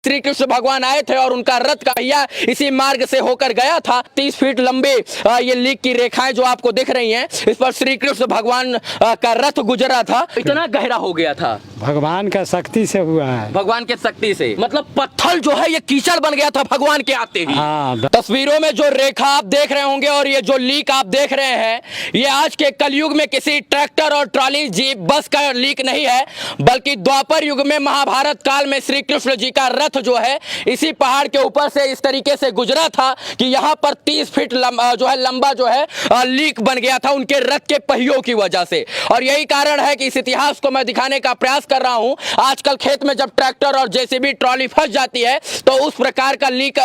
श्री कृष्ण भगवान आए थे और उनका रथ का पहिया इसी मार्ग से होकर गया था। 30 फीट लंबे ये लीक की रेखाएं जो आपको दिख रही हैं, इस पर श्री कृष्ण भगवान का रथ गुजरा था। इतना गहरा हो गया था, भगवान का शक्ति से हुआ है। भगवान के शक्ति से, मतलब पत्थर जो है ये कीचड़ बन गया था भगवान के आते ही। हाँ। तस्वीरों में जो रेखा आप देख रहे होंगे और ये जो लीक आप देख रहे हैं, ये आज के कलयुग में किसी ट्रैक्टर और ट्रॉली जीप बस का लीक नहीं है, बल्कि द्वापर युग में महाभारत काल में श्री कृष्ण जी का रथ जो है इसी पहाड़ के ऊपर से इस तरीके से गुजरा था कि यहाँ पर 30 फीट लंबा जो है लीक बन गया था उनके रथ के पहियों की वजह से। और यही कारण है कि इस इतिहास को मैं दिखाने का प्रयास कर रहा हूँ। आजकल खेत में जब ट्रैक्टर और जेसीबी ट्रॉली फंस जाती है तो उस प्रकार का लीक,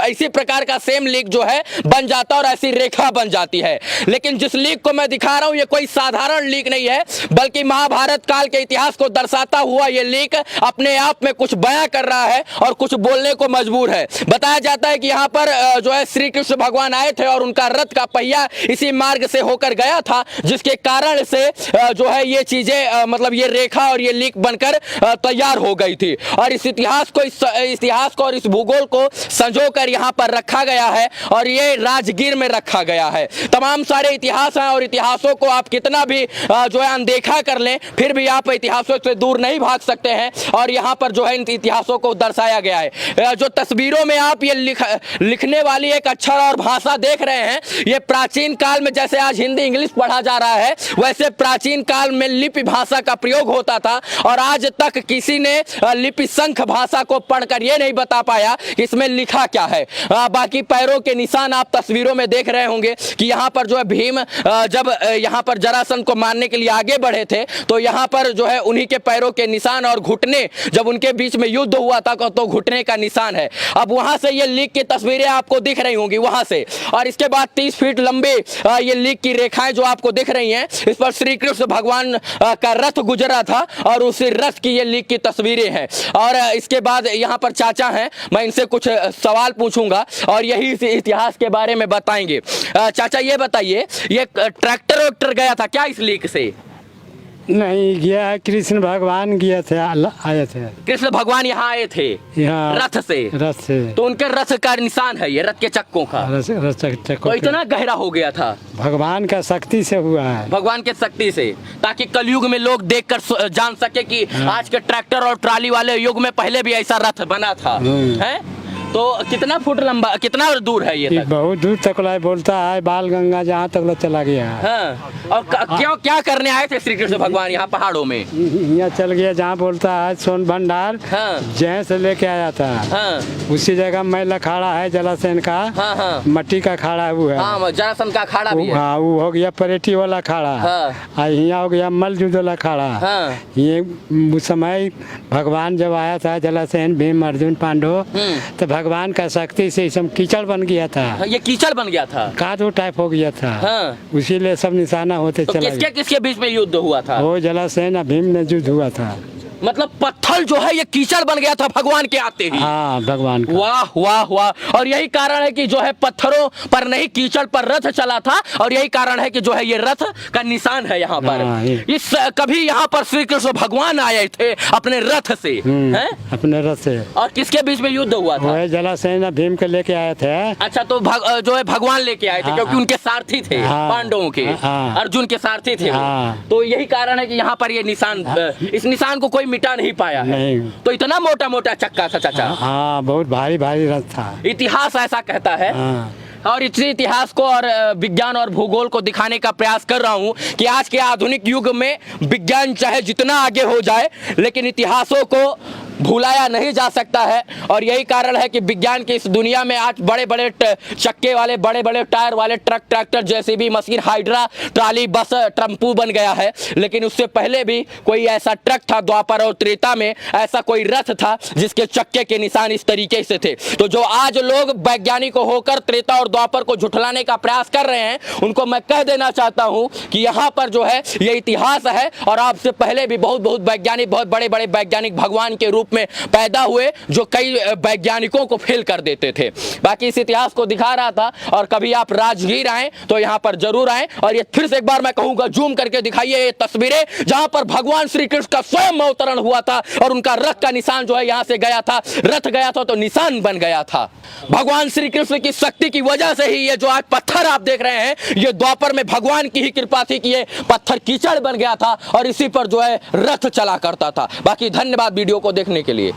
इसी प्रकार का सेम लीक जो है बन जाता है और ऐसी रेखा बन जाती है। लेकिन जिस लीक को मैं दिखा रहा हूँ ये कोई साधारण लीक नहीं है, बल्कि महाभारत काल के इतिहास को दर्शाता हुआ ये लीक अपने आप में कुछ बयां कर रहा है और कुछ बोलने को मजबूर है। बताया जाता है कि यहाँ पर जो है श्री कृष्ण भगवान आए थे और उनका रथ का पहिया इसी मार्ग से होकर गया था, जिसके कारण से जो है ये चीजें मतलब ये रेखा और ये लीक बनकर तैयार हो गई थी। और इस इतिहास को और इस भूगोल को संजोकर यहाँ पर रखा गया है और ये राजगीर में रखा गया है। तमाम सारे इतिहास हैं और इतिहासों को आप कितना भी जो है अनदेखा कर लें, फिर भी आप इतिहासों से दूर नहीं भाग सकते हैं। और यहाँ पर जो है इन इतिहासों को दर्शाया गया है। जो तस्वीरों में आप ये लिखने वाली एक अक्षर और भाषा देख रहे हैं, ये प्राचीन काल में जैसे आज हिंदी इंग्लिश पढ़ा जा रहा है, वैसे प्राचीन काल में लिपि भाषा का प्रयोग होता था। और आज तक किसी ने लिपि शंख भाषा को पढ़कर ये नहीं बता पाया कि इसमें लिखा क्या है। बाकी पैरों के निशान आप तस्वीरों में देख रहे होंगे कि यहाँ पर जो है भीम जब यहाँ पर जरासंध को मारने के लिए आगे बढ़े थे तो यहाँ पर जो है उन्हीं के पैरों के निशान और घुटने, जब उनके बीच में युद्ध हुआ था तो घुटने का निशान है। अब वहां से ये लीक की तस्वीरें आपको दिख रही होंगी वहां से। और इसके बाद 30 फीट लंबे ये लीक की रेखाएं जो आपको दिख रही हैं, इस पर श्री कृष्ण भगवान का रथ गुजरा था और उसी रथ की ये लीक की तस्वीरें हैं। और इसके बाद यहाँ पर चाचा हैं, मैं इनसे कुछ सवाल पूछूंगा और यही इतिहास के बारे में बताएंगे। चाचा ये बताइए, ये ट्रैक्टर गया था क्या इस लीक से? नहीं गया है, कृष्ण भगवान गए थे, आए थे। कृष्ण भगवान यहाँ आए थे यहाँ रथ से, तो उनके रथ का निशान है ये, रथ के चक्कों का। तो इतना गहरा हो गया था, भगवान का शक्ति से हुआ है। भगवान के शक्ति से, ताकि कलयुग में लोग देखकर जान सके कि आज के ट्रैक्टर और ट्राली वाले युग में पहले भी ऐसा रथ बना था। है तो कितना फुट लंबा, कितना दूर है ये तक? बहुत दूर तक बोलता है, बाल गंगा जहाँ तक चला गया है। हाँ। और क्यों क्या करने आए थे श्री कृष्ण भगवान यहाँ पहाड़ों में? यहाँ चल गया जहाँ बोलता है सोन भंडार। हाँ। जहाँ से लेके आया था। हाँ। उसी जगह मैल अखाड़ा है जलासेन का। हाँ हाँ। मट्टी का अखाड़ा है वो है। हाँ, जलासेन का अखाड़ा भी है। हाँ, वो हो गया परेटी वाला अखाड़ा। हाँ। यहाँ हो गया मलजुद वाला अखाड़ा। हाँ। ये उस समय भगवान जब आया था जलासेन, भीम अर्जुन पांडव, तो भगवान का शक्ति से सब कीचड़ बन गया था। ये कीचड़ बन गया था, कादो टाइप हो गया था। हाँ। उसीलिए सब निशाना होते तो चला किसके किसके बीच में युद्ध हुआ था? वो जलासेन भीम ने युद्ध हुआ था। मतलब पत्थर जो है ये कीचड़ बन गया था भगवान के आते ही। हाँ, भगवान का। वाह वाह वाह। और यही कारण है कि जो है पत्थरों पर नहीं कीचड़ पर रथ चला था, और यही कारण है कि जो है ये रथ का निशान है यहाँ पर। इस कभी यहाँ पर श्री कृष्ण भगवान आए थे अपने रथ से, हैं? अपने रथ से। और किसके बीच में युद्ध हुआ था? वो जलासेन भीम के लेके आए थे। अच्छा, तो जो है भगवान लेके आए थे, क्योंकि उनके सारथी थे पांडवों के, अर्जुन के सारथी थे। तो यही कारण है कि यहाँ पर ये निशान, इस निशान को कोई मिटा नहीं पाया है। नहीं। तो इतना मोटा मोटा चक्का था चाचा। हाँ, बहुत भारी भारी रथ था। इतिहास ऐसा कहता है। और इसी इतिहास को और विज्ञान और भूगोल को दिखाने का प्रयास कर रहा हूं कि आज के आधुनिक युग में विज्ञान चाहे जितना आगे हो जाए, लेकिन इतिहासों को भुलाया नहीं जा सकता है। और यही कारण है कि विज्ञान की इस दुनिया में आज बड़े बड़े चक्के वाले, बड़े बड़े टायर वाले truck, tractor, JCB, machine, hydra, trolley, बस, टेम्पू बन गया है। लेकिन उससे पहले भी कोई ऐसा ट्रक था, द्वापर और त्रेता में ऐसा कोई रथ था जिसके चक्के के निशान इस तरीके से थे। तो जो आज लोग वैज्ञानिक होकर त्रेता और द्वापर को झुठलाने का प्रयास कर रहे हैं, उनको मैं कह देना चाहता हूं कि यहाँ पर जो है ये इतिहास है। और आपसे पहले भी बहुत वैज्ञानिक, बहुत बड़े बड़े वैज्ञानिक भगवान के रूप रूप में पैदा हुए जो कई वैज्ञानिकों को फेल कर देते थे। बाकी इस इतिहास को दिखा रहा था, और कभी आप राजगीर आए तो यहाँ पर जरूर आए। और ये फिर से एक बार मैं कहूंगा, जूम करके दिखाइए ये तस्वीरें जहां पर भगवान श्री कृष्ण का स्वयं अवतरण हुआ था और उनका रथ का निशान जो है यहां से गया था, रथ गया था तो निशान बन गया था। भगवान श्री कृष्ण की शक्ति की वजह से ही ये जो आज पत्थर आप देख रहे हैं, ये द्वापर में भगवान की ही कृपा थी कि ये पत्थर कीचड़ बन गया था और इसी पर जो है रथ चला करता था। बाकी धन्यवाद वीडियो को देखने के लिए।